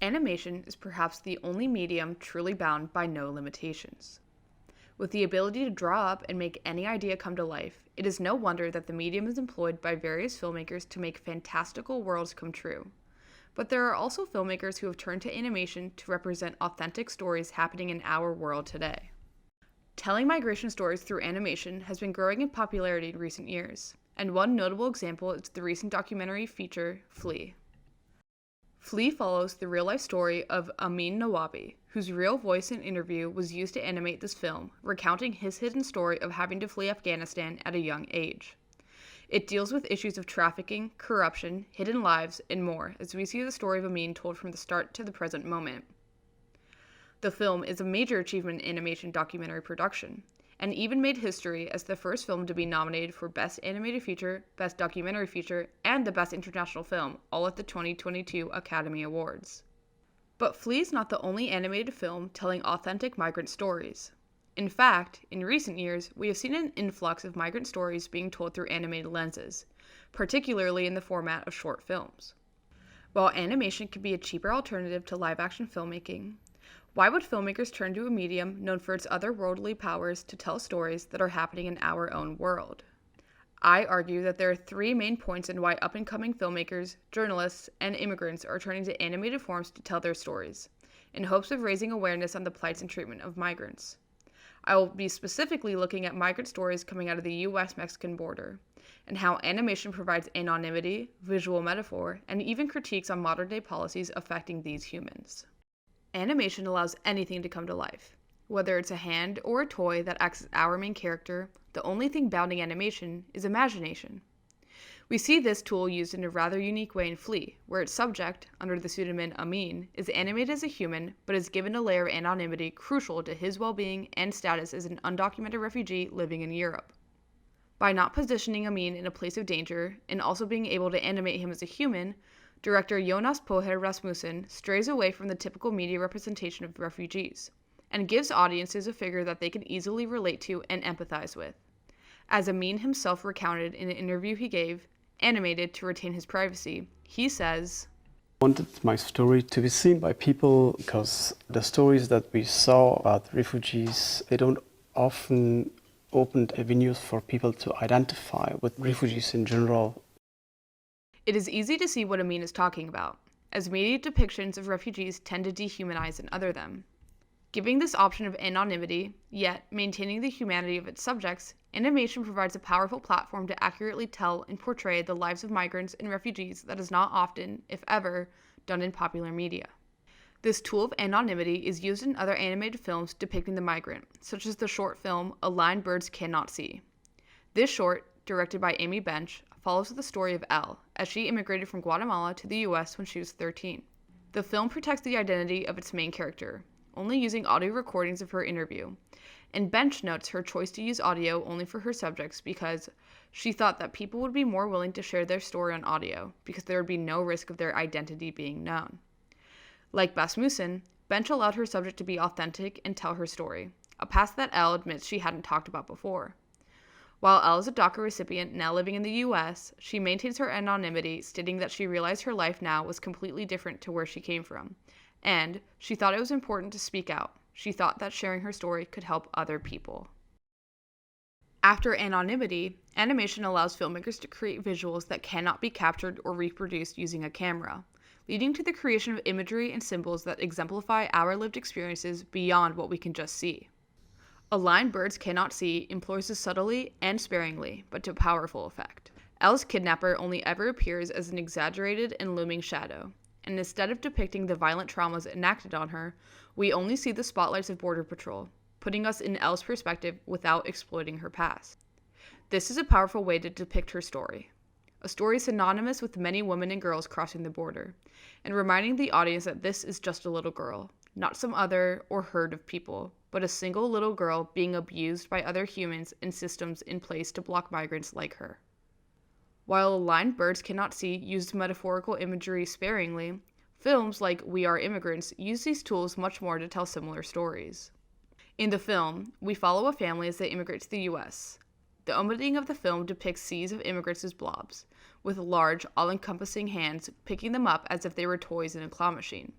Animation is perhaps the only medium truly bound by no limitations. With the ability to draw up and make any idea come to life, it is no wonder that the medium is employed by various filmmakers to make fantastical worlds come true. But there are also filmmakers who have turned to animation to represent authentic stories happening in our world today. Telling migration stories through animation has been growing in popularity in recent years, and one notable example is the recent documentary feature, Flea. Flea follows the real-life story of Amin Nawabi, whose real voice and interview was used to animate this film, recounting his hidden story of having to flee Afghanistan at a young age. It deals with issues of trafficking, corruption, hidden lives, and more, as we see the story of Amin told from the start to the present moment. The film is a major achievement in animation documentary production, and even made history as the first film to be nominated for Best Animated Feature, Best Documentary Feature, and the Best International Film, all at the 2022 Academy Awards. But Flea is not the only animated film telling authentic migrant stories. In fact, in recent years, we have seen an influx of migrant stories being told through animated lenses, particularly in the format of short films. While animation can be a cheaper alternative to live-action filmmaking, why would filmmakers turn to a medium known for its otherworldly powers to tell stories that are happening in our own world? I argue that there are three main points in why up-and-coming filmmakers, journalists, and immigrants are turning to animated forms to tell their stories, in hopes of raising awareness on the plights and treatment of migrants. I will be specifically looking at migrant stories coming out of the US-Mexican border, and how animation provides anonymity, visual metaphor, and even critiques on modern-day policies affecting these humans. Animation allows anything to come to life. Whether it's a hand or a toy that acts as our main character, the only thing bounding animation is imagination. We see this tool used in a rather unique way in Flea, where its subject, under the pseudonym Amin, is animated as a human, but is given a layer of anonymity crucial to his well-being and status as an undocumented refugee living in Europe. By not positioning Amin in a place of danger, and also being able to animate him as a human, director Jonas Poher Rasmussen strays away from the typical media representation of refugees, and gives audiences a figure that they can easily relate to and empathize with. As Amin himself recounted in an interview he gave, animated to retain his privacy, he says, I wanted my story to be seen by people because the stories that we saw about refugees, they don't often open avenues for people to identify with refugees in general. It is easy to see what Amin is talking about, as media depictions of refugees tend to dehumanize and other them. Giving this option of anonymity, yet maintaining the humanity of its subjects, animation provides a powerful platform to accurately tell and portray the lives of migrants and refugees that is not often, if ever, done in popular media. This tool of anonymity is used in other animated films depicting the migrant, such as the short film A Line Birds Cannot See. This short, directed by Amy Bench, follows the story of Elle, as she immigrated from Guatemala to the US when she was 13. The film protects the identity of its main character, only using audio recordings of her interview, and Bench notes her choice to use audio only for her subjects because she thought that people would be more willing to share their story on audio because there would be no risk of their identity being known. Like Rasmussen, Bench allowed her subject to be authentic and tell her story, a past that Elle admits she hadn't talked about before. While Elle is a DACA recipient now living in the US, she maintains her anonymity, stating that she realized her life now was completely different to where she came from, and she thought it was important to speak out. She thought that sharing her story could help other people. After anonymity, animation allows filmmakers to create visuals that cannot be captured or reproduced using a camera, leading to the creation of imagery and symbols that exemplify our lived experiences beyond what we can just see. A Line Birds Cannot See employs this subtly and sparingly, but to powerful effect. Elle's kidnapper only ever appears as an exaggerated and looming shadow, and instead of depicting the violent traumas enacted on her, we only see the spotlights of Border Patrol, putting us in Elle's perspective without exploiting her past. This is a powerful way to depict her story. A story synonymous with many women and girls crossing the border, and reminding the audience that this is just a little girl, not some other or herd of people, but a single little girl being abused by other humans and systems in place to block migrants like her. While A Line Birds Cannot See uses metaphorical imagery sparingly, films like We Are Immigrants use these tools much more to tell similar stories. In the film, we follow a family as they immigrate to the US. The opening of the film depicts seas of immigrants as blobs, with large, all-encompassing hands picking them up as if they were toys in a claw machine.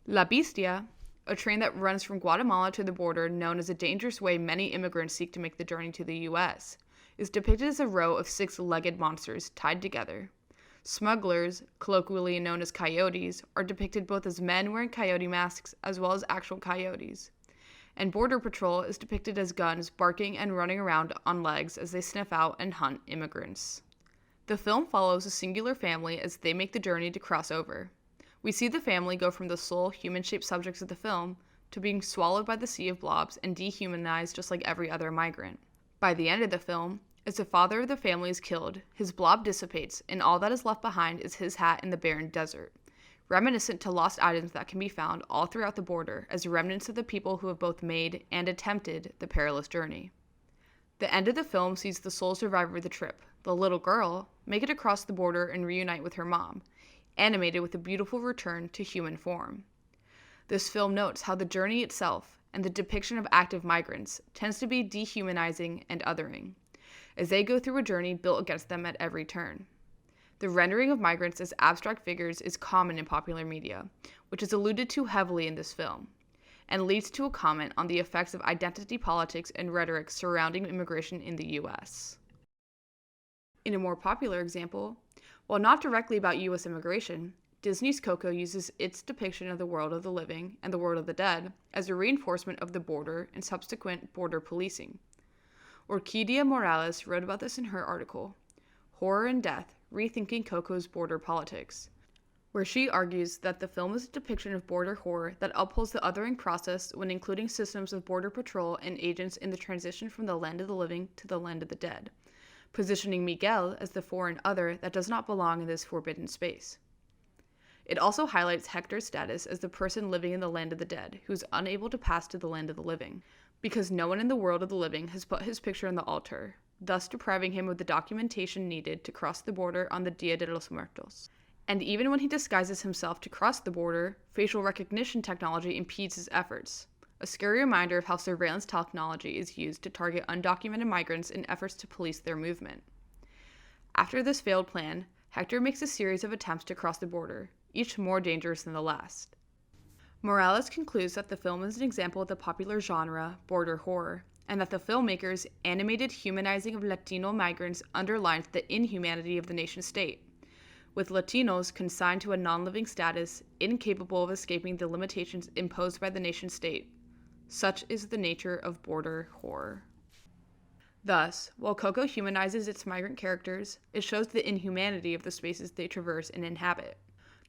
La Bestia, a train that runs from Guatemala to the border, known as a dangerous way many immigrants seek to make the journey to the US, is depicted as a row of six-legged monsters tied together. Smugglers, colloquially known as coyotes, are depicted both as men wearing coyote masks as well as actual coyotes. And Border Patrol is depicted as guns barking and running around on legs as they sniff out and hunt immigrants. The film follows a singular family as they make the journey to cross over. We see the family go from the sole human-shaped subjects of the film to being swallowed by the sea of blobs and dehumanized just like every other migrant. By the end of the film, as the father of the family is killed, his blob dissipates and all that is left behind is his hat in the barren desert, reminiscent to lost items that can be found all throughout the border as remnants of the people who have both made and attempted the perilous journey. The end of the film sees the sole survivor of the trip, the little girl, make it across the border and reunite with her mom, animated with a beautiful return to human form. This film notes how the journey itself and the depiction of active migrants tends to be dehumanizing and othering, as they go through a journey built against them at every turn. The rendering of migrants as abstract figures is common in popular media, which is alluded to heavily in this film, and leads to a comment on the effects of identity politics and rhetoric surrounding immigration in the US. In a more popular example, while not directly about US immigration, Disney's Coco uses its depiction of the world of the living and the world of the dead as a reinforcement of the border and subsequent border policing. Orquídea Morales wrote about this in her article, Horror and Death, Rethinking Coco's Border Politics, where she argues that the film is a depiction of border horror that upholds the othering process when including systems of border patrol and agents in the transition from the land of the living to the land of the dead, positioning Miguel as the foreign other that does not belong in this forbidden space. It also highlights Hector's status as the person living in the land of the dead, who is unable to pass to the land of the living, because no one in the world of the living has put his picture on the altar, thus depriving him of the documentation needed to cross the border on the Dia de los Muertos. And even when he disguises himself to cross the border, facial recognition technology impedes his efforts, a scary reminder of how surveillance technology is used to target undocumented migrants in efforts to police their movement. After this failed plan, Hector makes a series of attempts to cross the border, each more dangerous than the last. Morales concludes that the film is an example of the popular genre, border horror, and that the filmmaker's animated humanizing of Latino migrants underlines the inhumanity of the nation-state, with Latinos consigned to a non-living status, incapable of escaping the limitations imposed by the nation-state. Such is the nature of border horror. Thus, while Coco humanizes its migrant characters, it shows the inhumanity of the spaces they traverse and inhabit.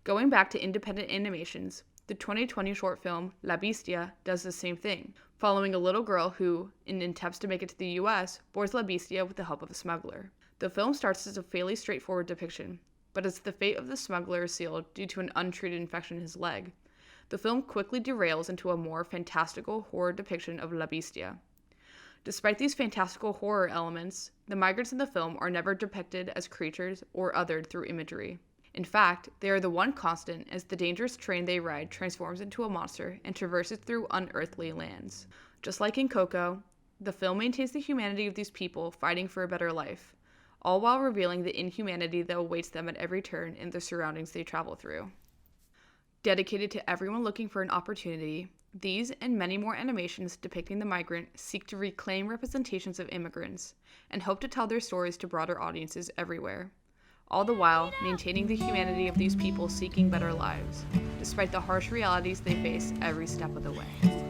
Going back to independent animations, the 2020 short film La Bestia does the same thing, following a little girl who, in attempts to make it to the US, boards La Bestia with the help of a smuggler. The film starts as a fairly straightforward depiction, but as the fate of the smuggler is sealed due to an untreated infection in his leg, the film quickly derails into a more fantastical horror depiction of La Bestia. Despite these fantastical horror elements, the migrants in the film are never depicted as creatures or othered through imagery. In fact, they are the one constant as the dangerous train they ride transforms into a monster and traverses through unearthly lands. Just like in Coco, the film maintains the humanity of these people fighting for a better life, all while revealing the inhumanity that awaits them at every turn in the surroundings they travel through. Dedicated to everyone looking for an opportunity, these and many more animations depicting the migrant seek to reclaim representations of immigrants and hope to tell their stories to broader audiences everywhere, all the while maintaining the humanity of these people seeking better lives, despite the harsh realities they face every step of the way.